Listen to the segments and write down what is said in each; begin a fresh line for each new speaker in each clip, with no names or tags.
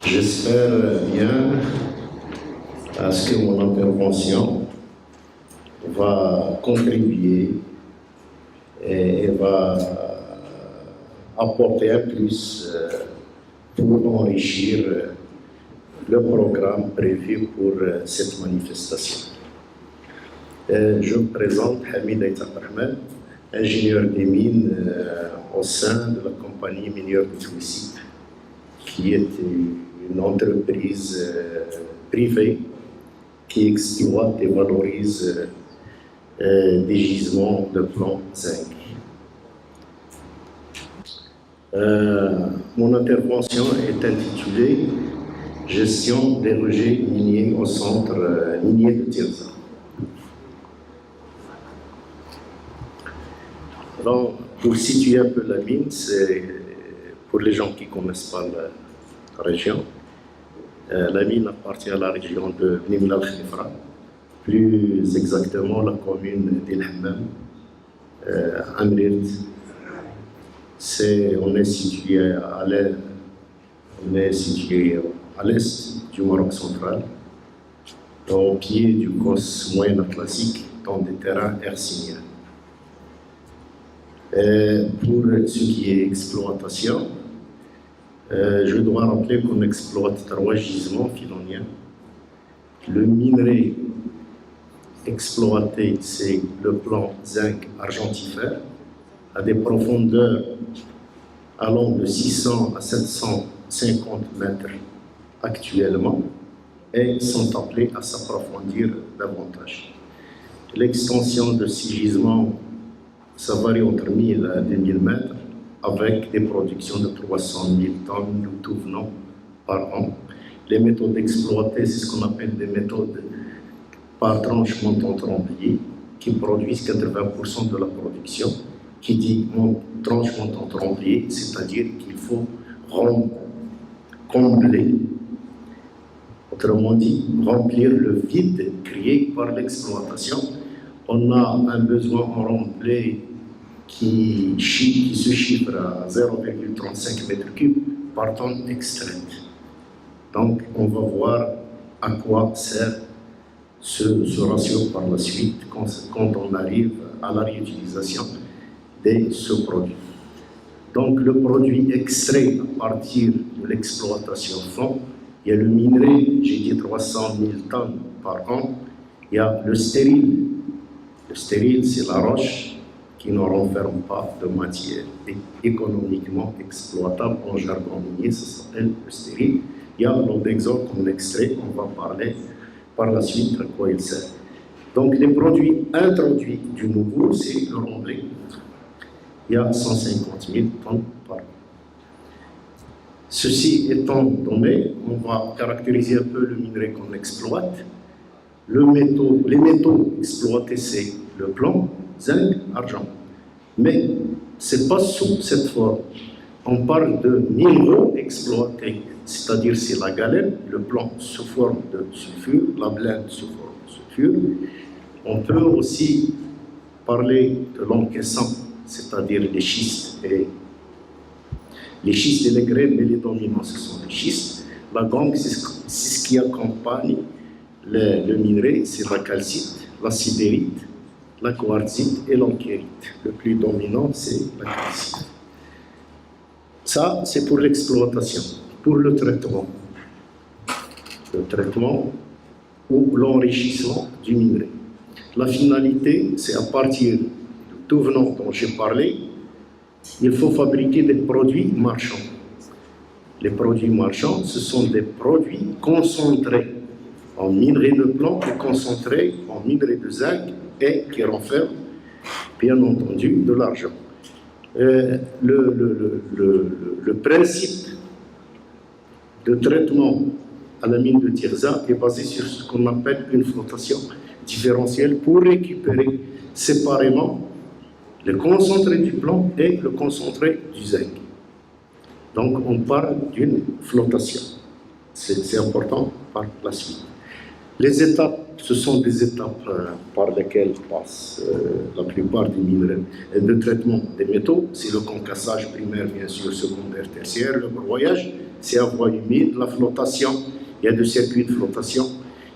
J'espère bien à ce que mon intervention va contribuer et va apporter un plus pour enrichir le programme prévu pour cette manifestation. Je me présente Hamid Aït Ahmed, ingénieur des mines au sein de la compagnie minière de Twisit, qui est une entreprise privée qui exploite et valorise des gisements de plomb zinc. Mon intervention est intitulée « Gestion des rejets miniers au centre minier de Tirza ». Alors, pour situer un peu la mine, c'est pour les gens qui ne connaissent pas la région. La mine appartient à la région de Bni Khalifa, plus exactement la commune d'El Hammam, Amrirt. On est situé à l'est du Maroc central, au pied du COS moyen atlantique, dans des terrains hercyniens. Pour ce qui est exploitation, je dois rappeler qu'on exploite 3 gisements filoniens. Le minerai exploité, c'est le plomb zinc argentifère, à des profondeurs allant de 600 à 750 mètres actuellement, et sont appelés à s'approfondir davantage. L'extension de ces gisements, ça varie entre 1000 à 2000 mètres, avec des productions de 300 000 tonnes de tout venant par an. Les méthodes exploitées, c'est ce qu'on appelle des méthodes par tranchement en tremblier, qui produisent 80% de la production. Qui dit tranchement en tremblier, c'est-à-dire qu'il faut combler, autrement dit, remplir le vide créé par l'exploitation. On a un besoin en remblai qui se chiffre à 0,35 m3 par tonne extraite. Donc, on va voir à quoi sert ce ratio par la suite quand on arrive à la réutilisation de ce produit. Donc, le produit extrait à partir de l'exploitation fond, il y a le minerai, j'ai dit 300 000 tonnes par an, il y a le stérile. Le stérile, c'est la roche qui ne renferme pas de matière économiquement exploitable en jargon minier, ça s'appelle le stérile. Il y a l'odexone comme l'extrait, on va parler par la suite à quoi il sert. Donc les produits introduits du nouveau, c'est le remblai. Il y a 150 000 tonnes par an. Ceci étant donné, on va caractériser un peu le minerai qu'on exploite. Les métaux exploités, c'est le plomb, zinc, argent. Mais ce n'est pas sous cette forme. On parle de minéraux exploités, c'est-à-dire c'est la galène, le plomb sous forme de sulfure, la blende sous forme de sulfure. On peut aussi parler de l'encaissant, c'est-à-dire les schistes et les grès, mais les dominants, ce sont les schistes. La gangue, c'est ce qui accompagne le minerai, c'est la calcite, la sidérite, la quartzite et l'enchérite. Le plus dominant, c'est la calcite. Ça, c'est pour l'exploitation. Pour le traitement ou l'enrichissement du minerai. La finalité, c'est à partir de tout venant dont j'ai parlé, il faut fabriquer des produits marchands. Les produits marchands, ce sont des produits concentrés en minerai de plomb et concentrés en minerai de zinc et qui renferment, bien entendu, de l'argent. Le principe de traitement à la mine de Tirza est basé sur ce qu'on appelle une flotation différentielle pour récupérer séparément le concentré du plomb et le concentré du zinc. Donc on parle d'une flotation. C'est important par la suite. Les étapes ce sont des étapes par lesquelles passent la plupart des minerais de traitement des métaux. C'est le concassage primaire, bien sûr, secondaire, tertiaire, le broyage, c'est à voie humide, la flottation, il y a des circuits de flottation.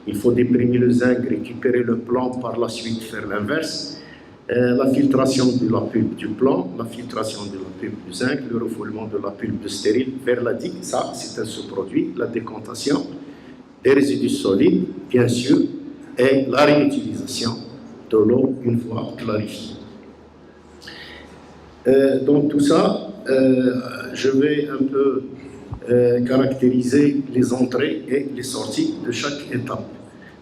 Il faut déprimer le zinc, récupérer le plomb, par la suite faire l'inverse. La filtration de la pulpe du plomb, la filtration de la pulpe du zinc, le refoulement de la pulpe de stérile vers la digue, ça c'est un sous-produit, la décantation des résidus solides, bien sûr, et la réutilisation de l'eau une fois clarifiée. Donc tout ça, je vais un peu caractériser les entrées et les sorties de chaque étape.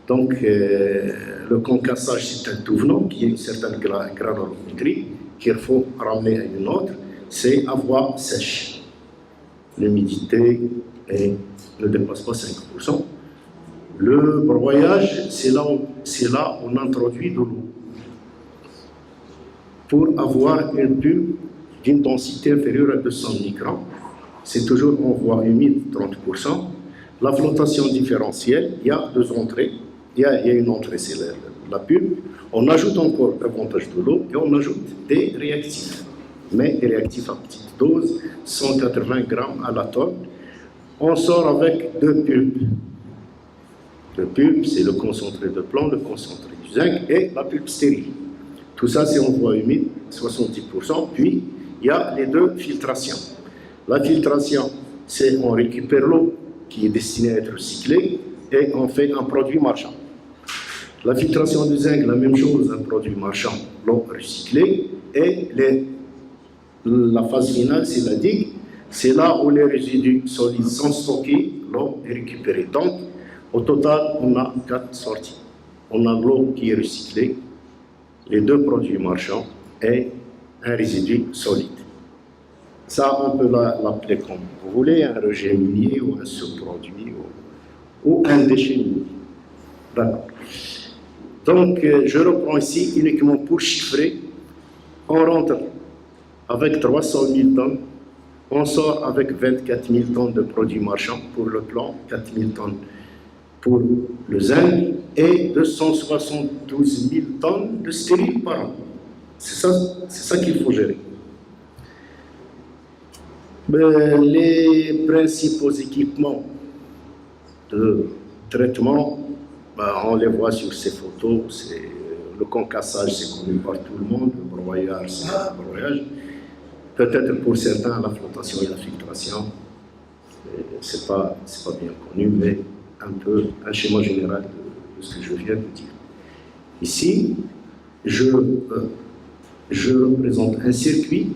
Donc, le concassage, c'est un tout venant qui a une certaine granulométrie qu'il faut ramener à une autre, c'est à voie sèche. L'humidité ne dépasse pas 5%. Le broyage, c'est là où on introduit de l'eau pour avoir une pulpe d'une densité inférieure à 200 microns. C'est toujours en voie humide, 30%. La flotation différentielle, il y a deux entrées. Il y a une entrée, c'est la pulpe. On ajoute encore davantage de l'eau et on ajoute des réactifs. Mais des réactifs à petite dose, 180 grammes à la tonne. On sort avec deux pulpes. Le pulpe, c'est le concentré de plomb, le concentré du zinc et la pulpe stérile. Tout ça, c'est en voie humide, 70%. Puis, il y a les deux filtrations. La filtration, c'est on récupère l'eau qui est destinée à être recyclée et on fait un produit marchand. La filtration du zinc, la même chose, un produit marchand, l'eau recyclée. Et la phase finale, c'est la digue. C'est là où les résidus solides sont stockés, l'eau est récupérée. Donc, au total, on a 4 sorties. On a l'eau qui est recyclée, les deux produits marchands et un résidu solide. Ça, on peut l'appeler comme vous voulez, un rejet minier ou un sous-produit ou un déchet minier. D'accord. Donc, je reprends ici uniquement pour chiffrer. On rentre avec 300 000 tonnes, on sort avec 24 000 tonnes de produits marchands pour le plomb, 4 000 tonnes pour le zinc et 272 000 tonnes de stérile par an. C'est ça qu'il faut gérer. Les principaux équipements de traitement, on les voit sur ces photos. Le concassage, c'est connu par tout le monde. Le broyage, c'est le broyage. Peut-être pour certains, la flotation et la filtration, c'est pas bien connu, mais un schéma général de ce que je viens de dire. Ici, je représente un circuit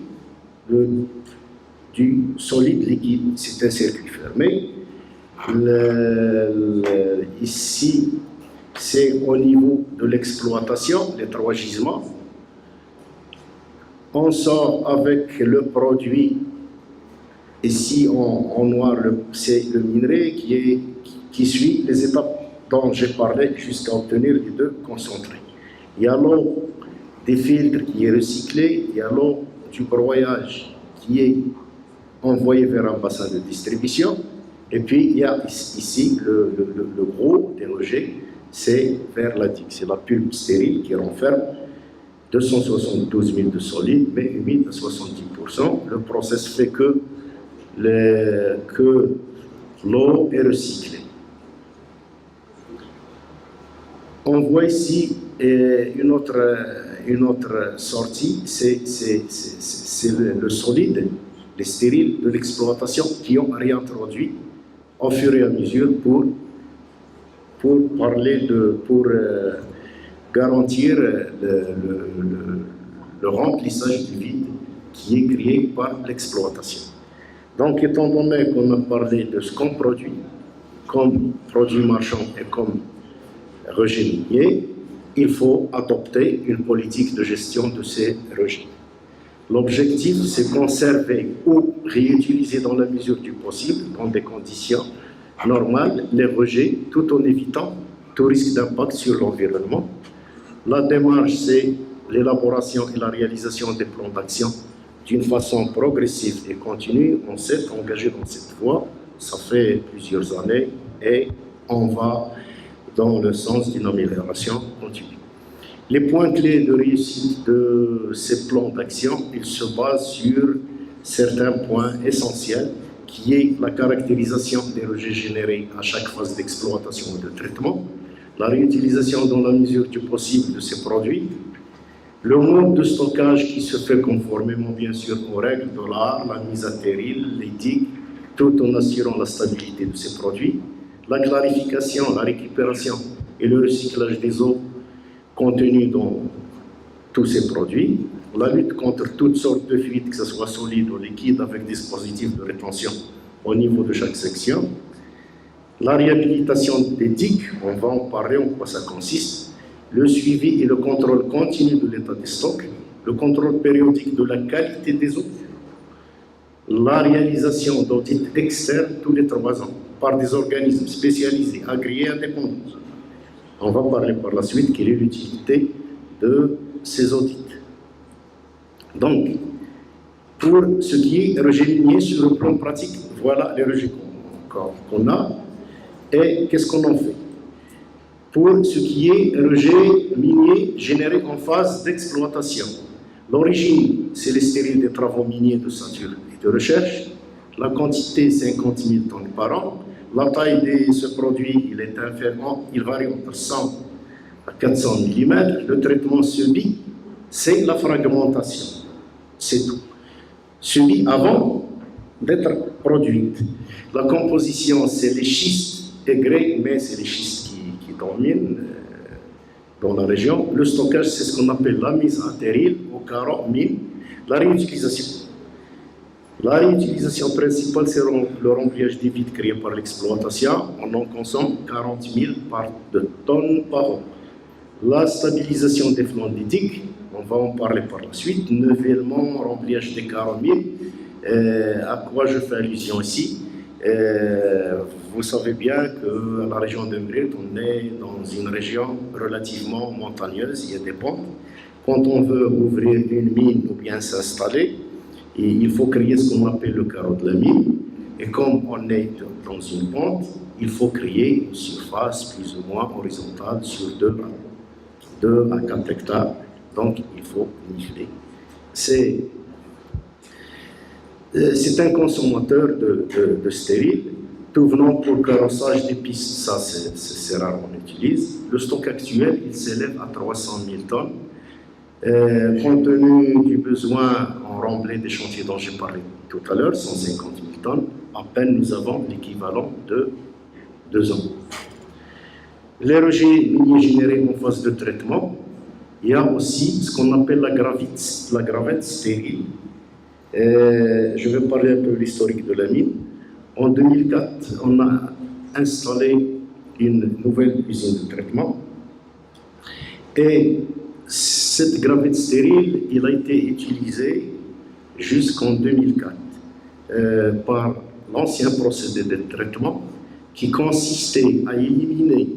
du solide liquide. C'est un circuit fermé. Ici, c'est au niveau de l'exploitation, les 3 gisements. On sort avec le produit. Ici, en noir, c'est le minerai qui suit les étapes dont j'ai parlé jusqu'à obtenir les deux concentrés. Il y a l'eau des filtres qui est recyclée, il y a l'eau du broyage qui est envoyée vers un bassin de distribution, et puis il y a ici le gros des rejets, c'est vers la digue, c'est la pulpe stérile qui renferme 272 000 de solide, mais humide à 70%. Le process fait que l'eau est recyclée. On voit ici une autre sortie, c'est le solide, les stériles de l'exploitation qui ont réintroduit au fur et à mesure pour garantir le remplissage du vide qui est créé par l'exploitation. Donc, étant donné qu'on a parlé de ce qu'on produit comme produit marchand et comme rejet minier, il faut adopter une politique de gestion de ces rejets. L'objectif, c'est conserver ou réutiliser dans la mesure du possible, dans des conditions normales, les rejets, tout en évitant tout risque d'impact sur l'environnement. La démarche, c'est l'élaboration et la réalisation des plans d'action d'une façon progressive et continue. On s'est engagé dans cette voie, ça fait plusieurs années, et on va dans le sens d'une amélioration continue. Les points clés de réussite de ces plans d'action, ils se basent sur certains points essentiels, qui est la caractérisation des rejets générés à chaque phase d'exploitation et de traitement, la réutilisation dans la mesure du possible de ces produits, le mode de stockage qui se fait conformément bien sûr aux règles de l'art, la mise à terril, l'éthique, tout en assurant la stabilité de ces produits, la clarification, la récupération et le recyclage des eaux contenues dans tous ces produits, la lutte contre toutes sortes de fuites, que ce soit solide ou liquide, avec dispositifs de rétention au niveau de chaque section, la réhabilitation des digues, on va en parler en quoi ça consiste, le suivi et le contrôle continu de l'état des stocks, le contrôle périodique de la qualité des eaux, la réalisation d'audits externes tous les 3 ans par des organismes spécialisés, agréés et indépendants. On va parler par la suite quelle est l'utilité de ces audits. Donc, pour ce qui est rejet minier sur le plan pratique, voilà les rejets qu'on a et qu'est-ce qu'on en fait. Pour ce qui est rejet minier généré en phase d'exploitation, l'origine, c'est les stériles des travaux miniers de ceinture et de recherche. La quantité, 50 000 tonnes par an. La taille de ce produit, il varie entre 100 à 400 mm. Le traitement subi, c'est la fragmentation. C'est tout. Subi avant d'être produite. La composition, c'est les schistes aigrés, mais c'est les schistes qui dominent dans la région. Le stockage, c'est ce qu'on appelle la mise à terril, au carreau, mine. La réutilisation. La réutilisation principale, c'est le remplissage des vides créés par l'exploitation. On en consomme 40 000 tonnes par an. La stabilisation des flancs des digues, on va en parler par la suite. Nivellement, remplissage des 40 000. À quoi je fais allusion ici? Vous savez bien que la région de Mérite, on est dans une région relativement montagneuse, il y a des pentes. Quand on veut ouvrir une mine ou bien s'installer, il faut créer ce qu'on appelle le carreau de la mine. Et comme on est dans une pente, il faut créer une surface plus ou moins horizontale sur 2 à 4 hectares. Donc il faut niveler. C'est un consommateur de stérile. Tout venant pour carrossage des pistes, ça c'est rare, on utilise. Le stock actuel, il s'élève à 300 000 tonnes. Compte tenu du besoin en remblai des chantiers dont j'ai parlé tout à l'heure, 150 000 tonnes, à peine nous avons l'équivalent de 2 ans. Les rejets miniers générés en phase de traitement, il y a aussi ce qu'on appelle la gravette stérile. Je vais parler un peu de l'historique de la mine. En 2004, on a installé une nouvelle usine de traitement et cette gravette stérile, il a été utilisée jusqu'en 2004 par l'ancien procédé de traitement qui consistait à éliminer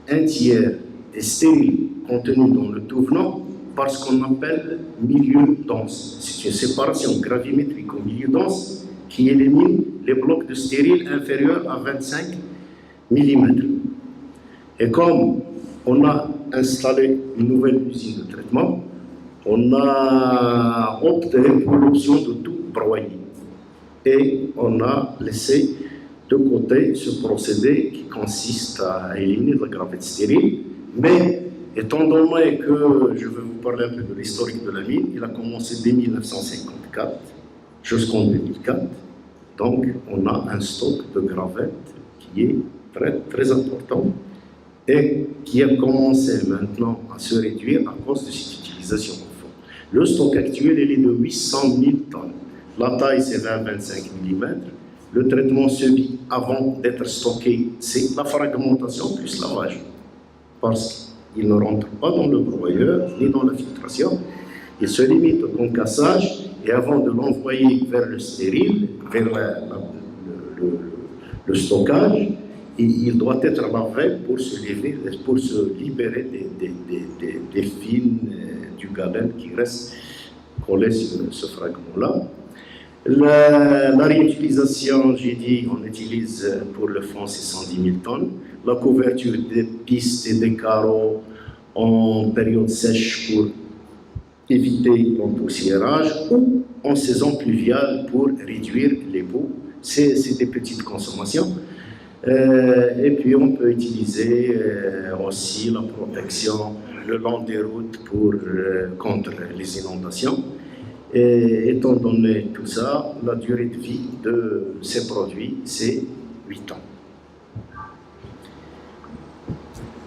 un tiers des stériles contenus dans le tout venant par ce qu'on appelle milieu dense. C'est une séparation gravimétrique au milieu dense qui élimine les blocs de stériles inférieurs à 25 mm. Et comme on a installé une nouvelle usine de traitement, on a opté pour l'option de tout broyer. Et on a laissé de côté ce procédé qui consiste à éliminer la gravette stérile. Mais étant donné que je vais vous parler un peu de l'historique de la mine, il a commencé dès 1954 jusqu'en 2004. Donc on a un stock de gravettes qui est très, très important et qui a commencé maintenant à se réduire à cause de cette utilisation au fond. Le stock actuel il est de 800 000 tonnes. La taille c'est 20-25 mm. Le traitement subi avant d'être stocké, c'est la fragmentation plus lavage. Parce qu'il ne rentre pas dans le broyeur ni dans la filtration. Il se limite au concassage et avant de l'envoyer vers le stérile, vers le stockage, il doit être lavé pour se libérer des fils du galène qui restent collés sur ce fragment-là. La réutilisation, j'ai dit, on utilise pour le fond, c'est 110 000 tonnes. La couverture des pistes et des carreaux en période sèche pour éviter l'empoussiérage ou en saison pluviale pour réduire les boues. C'est des petites consommations. Et puis on peut utiliser aussi la protection le long des routes contre les inondations. Et étant donné tout ça, la durée de vie de ces produits, c'est 8 ans.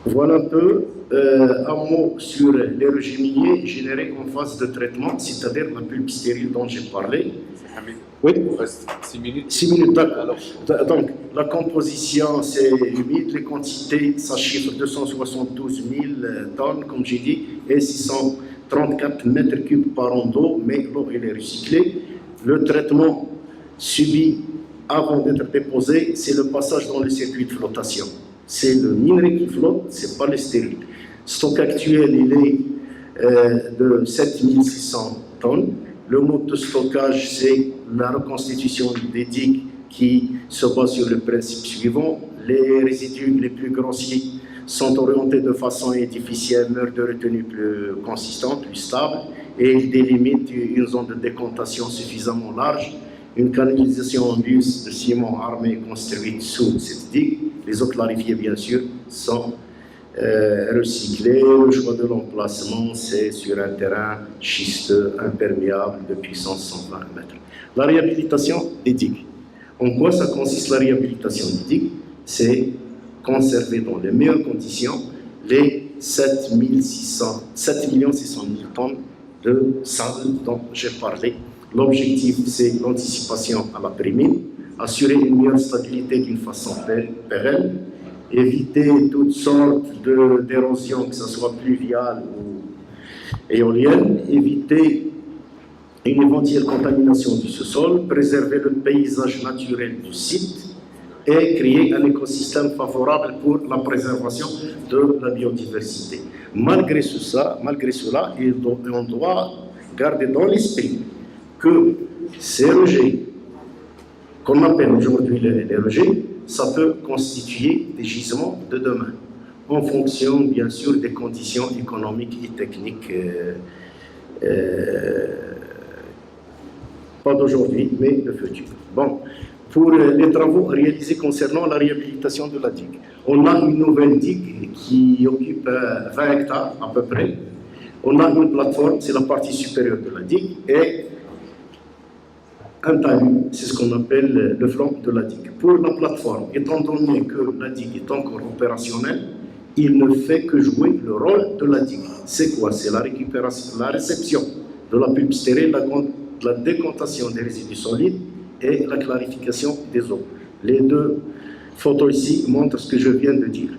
Voilà un peu un mot sur les rejets miniers générés en phase de traitement, c'est-à-dire la pulpe stérile dont j'ai parlé. Oui,
il reste 6 minutes.
6 minutes, d'accord. Donc, la composition, c'est humide. Les quantités, ça chiffre 272 000 tonnes, comme j'ai dit, et 634 mètres cubes par an d'eau, mais l'eau, elle est recyclée. Le traitement subi avant d'être déposé, c'est le passage dans le circuit de flottation. C'est le minerai qui flotte, c'est pas le stérile. Le stock actuel, il est de 7600 tonnes. Le mode de stockage, c'est la reconstitution des digues qui se base sur le principe suivant. Les résidus les plus grossiers sont orientés de façon à édifier un mur de retenue plus consistant, plus stable, et ils délimitent une zone de décantation suffisamment large. Une canalisation en bus de ciment armé construite sous cette digue. Les eaux clarifiées, bien sûr, sont recyclées. Le choix de l'emplacement, c'est sur un terrain schisteux, imperméable, de puissance 120 mètres. La réhabilitation des digues. En quoi ça consiste la réhabilitation des digues? C'est conserver dans les meilleures conditions les 7 600 000 tonnes de sable dont j'ai parlé. L'objectif, c'est l'anticipation à la prémine, assurer une meilleure stabilité d'une façon pérenne, éviter toutes sortes d'érosions, que ce soit pluviale ou éolienne, éviter une éventuelle contamination du sous-sol, préserver le paysage naturel du site et créer un écosystème favorable pour la préservation de la biodiversité. Malgré cela, on doit garder dans l'esprit que ces rejets, qu'on appelle aujourd'hui les rejets, ça peut constituer des gisements de demain, en fonction, bien sûr, des conditions économiques et techniques, pas d'aujourd'hui, mais de futur. Bon, pour les travaux réalisés concernant la réhabilitation de la digue, on a une nouvelle digue qui occupe 20 hectares à peu près. On a une plateforme, c'est la partie supérieure de la digue, et un talus, c'est ce qu'on appelle le flanc de la digue. Pour la plateforme, étant donné que la digue est encore opérationnelle, il ne fait que jouer le rôle de la digue. C'est quoi? C'est la récupération, la réception de la pulpe stérile, la décantation des résidus solides et la clarification des eaux. Les deux photos ici montrent ce que je viens de dire.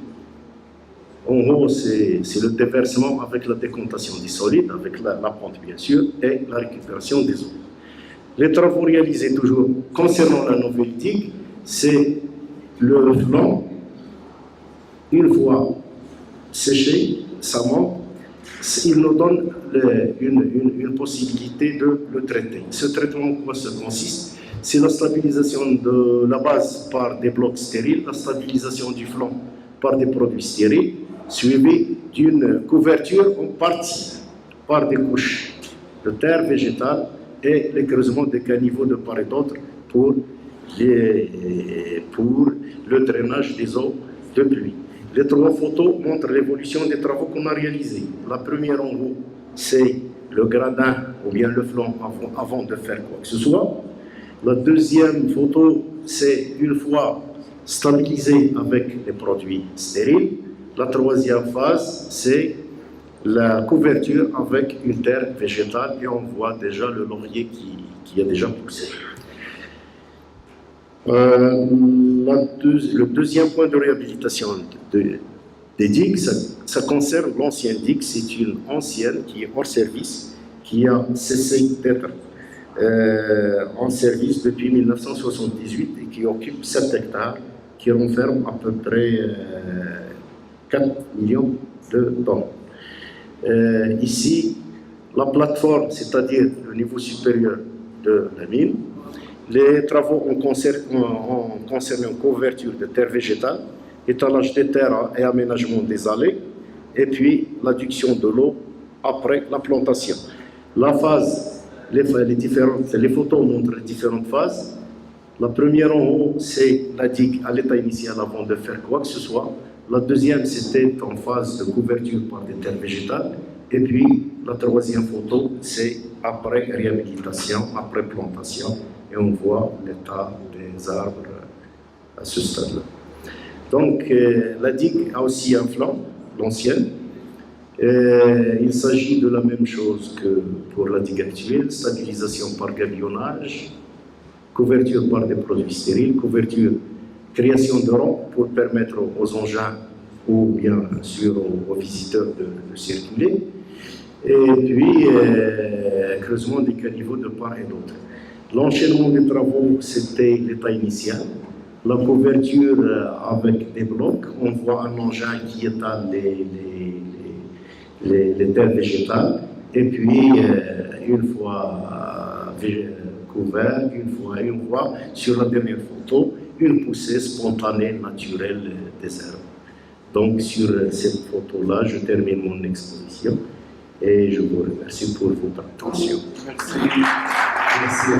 En haut, c'est le déversement avec la décantation des solides, avec la pente bien sûr, et la récupération des eaux. Les travaux réalisés toujours concernant la nouvelle digue, c'est le flanc, une fois séché, ça monte, il nous donne une possibilité de le traiter. Ce traitement, en quoi ça consiste? C'est la stabilisation de la base par des blocs stériles, la stabilisation du flanc par des produits stériles, suivi d'une couverture en partie par des couches de terre végétale et le creusement des caniveaux de part et d'autre pour le drainage des eaux de pluie. Les trois photos montrent l'évolution des travaux qu'on a réalisés. La première en haut, c'est le gradin ou bien le flanc avant de faire quoi que ce soit. La deuxième photo, c'est une fois stabilisé avec des produits stériles. La troisième phase, c'est la couverture avec une terre végétale et on voit déjà le laurier qui a déjà poussé. Le deuxième point de réhabilitation des digues, ça concerne l'ancienne digue. C'est une ancienne qui est hors service, qui a cessé d'être en service depuis 1978 et qui occupe 7 hectares, qui renferme à peu près 4 millions de tonnes. Ici, la plateforme, c'est-à-dire le niveau supérieur de la mine, Les travaux ont concerné une couverture de terre végétale, étalage des terres et aménagement des allées, et puis l'adduction de l'eau après la plantation. La phase, les photos montrent les différentes phases. La première en haut, c'est la digue à l'état initial avant de faire quoi que ce soit. La deuxième, c'était en phase de couverture par des terres végétales. Et puis, la troisième photo, c'est après réhabilitation, après plantation. Et on voit l'état des arbres à ce stade-là. Donc, la digue a aussi un flanc, l'ancienne. Il s'agit de la même chose que pour la digue actuelle, stabilisation par gabillonnage, couverture par des produits stériles, couverture, création de rangs pour permettre aux engins ou bien sûr aux visiteurs de circuler, et puis creusement des caniveaux de part et d'autre. L'enchaînement des travaux, c'était l'état initial. La couverture avec des blocs, on voit un engin qui étale les terres végétales, et puis une fois couvert, et on voit sur la dernière photo une poussée spontanée naturelle des herbes. Donc sur cette photo-là, je termine mon exposition et je vous remercie pour votre attention.
Merci. Merci.